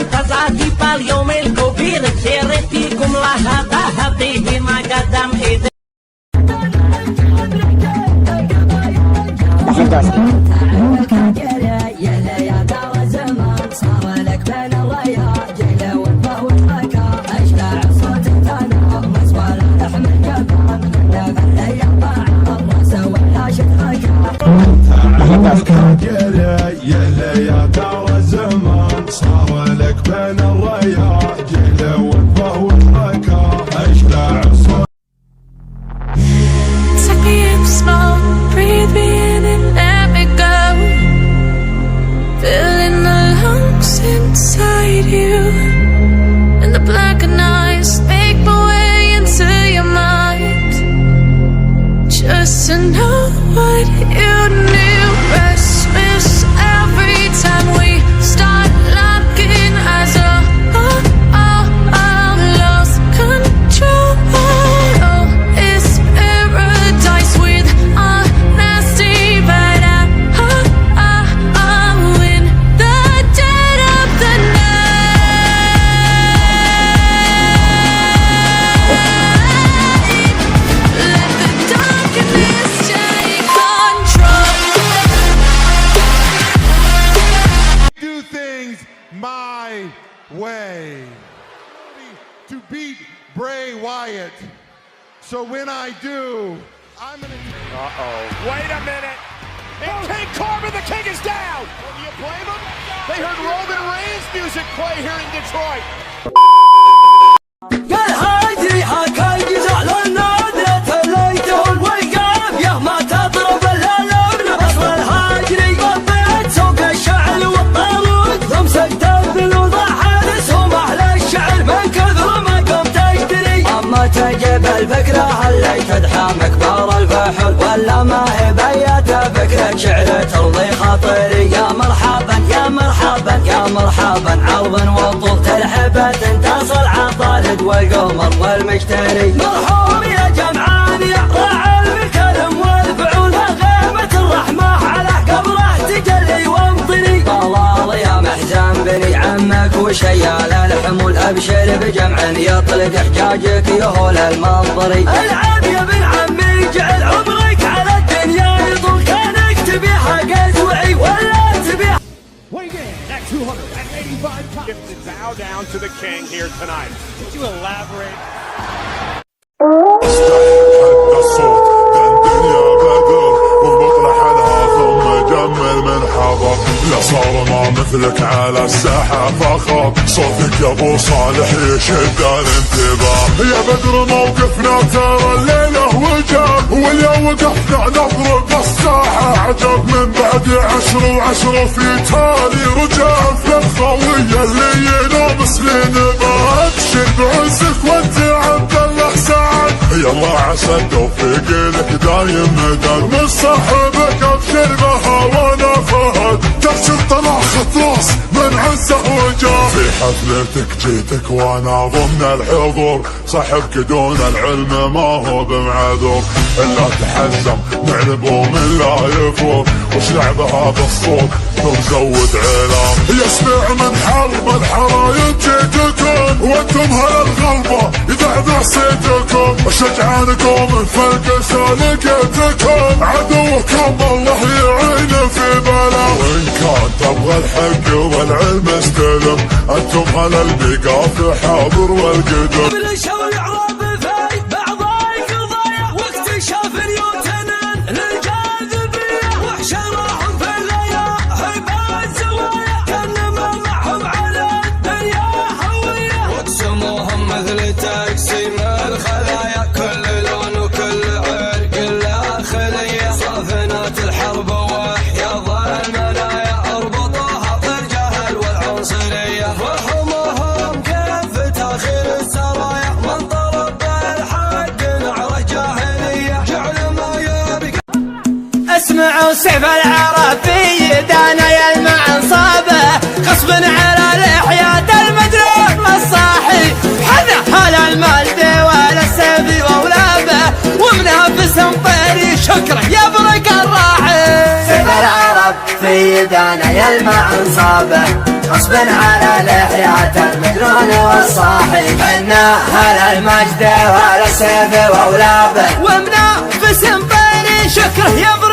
انتظرتي باليوم الكبير سيرتيكم لهذا هذه ما قدم إيدي. يلا يا ترى الزمان صار لك بين الرياء جيله والله والركا اشلع الصوت. Take me in slow, breathe me in and let me go. Filling the lungs inside you, and the blackened eyes make my way into your mind. Just to know what you knew. Restless every time we start locking eyes. Lost control. Oh, it's paradise with honesty, but I'm in the dead of the night. Let the darkness take control. Do things my way. To beat Bray Wyatt. So when I do, I'm gonna. Wait a minute. And King Corbin, the king is down. Do you blame him? They heard Roman Reigns music play here in Detroit. قال هاجري حكى الجزع للنادرة ليته الوقاف يا ما تضرب اللون اصل الهاجري قبيت سوق الشعل والطارود ثم سكتت بالوضع حادثهم احلى الشعر من كثر ما قمت اشتري اما تجيب الفكرة هل تدحم كبار الفحول ولا ما هي بيات فكرة شعر ترضي خاطري يا مرحبا يا مرحبا يا مرحبا عرض وطول تلحبة تصل عطارد والقمر والمشتري مرحوم يا جمعان يا راعي الكلم والفعول غيمة الرحمة على قبره تجلي وامطري طلال يا محزن بني عمك وشيال الحمول ابشر بجمع يطلق حجاجك يهول المنظري العب يا ابن عمي جعل عمرك على الدنيا يطول كانك تبي حق الزوعي ولا تبي. Weighing in at 285 pounds. Gifted bow down to the king here tonight. Could you elaborate? لا صار ما مثلك على الساحة فخر صوتك يا ابو صالح يشد الانتباه يا بدر موقفنا ترى الليلة وجاب واليوم وقفنا نضرب الساحة عجب من بعد 10 و10 في تالي رجال للخوية اللي ينوم سنين بأبشر بعزك وانت عبد الله سعد يلا عسى التوفيق لك دايم مدد من صاحبك ابشر بها وانا فهد تبشر طلع خطاس من عزه وجاه في حفلتك جيتك وانا ضمن الحضور صاحبك دون العلم ما هو بمعذور الا تحزم نعلبه من لا يفور وش لعب هذا الصوت ومزود علام يسمع من حرب الحرايب جيتكم وانتم هالغلبة يذعذع صيتكم وشجعانكم الفلك سالكتكم عدوكم الله يعين في بلا وان كان تبغى الحق والعلم استلم انتم على البقاف حاضر والقدم تقسيم الخلايا كل لون وكل عرق لا خلية صافنات الحرب واحياض المنايا اربطوها بالجهل والعنصرية وهمهم كيف تاخير السرايا من طلب الحق نعرة جاهلية جعل ما يبقى. اسمعوا سيف العرب في يدانا يلمع انصابه غصب على لحيات المدروك والصاحي حذا هلا المالدي ولا السيفي وولابه ومنها بسم طيري شكره يبرق الراحي سيف العرب في يدانا يلمع انصابه غصب على لحية المدرون والصاحي حنا هلا المجد ولا سيف ولا بل ومنافس بين شكره يا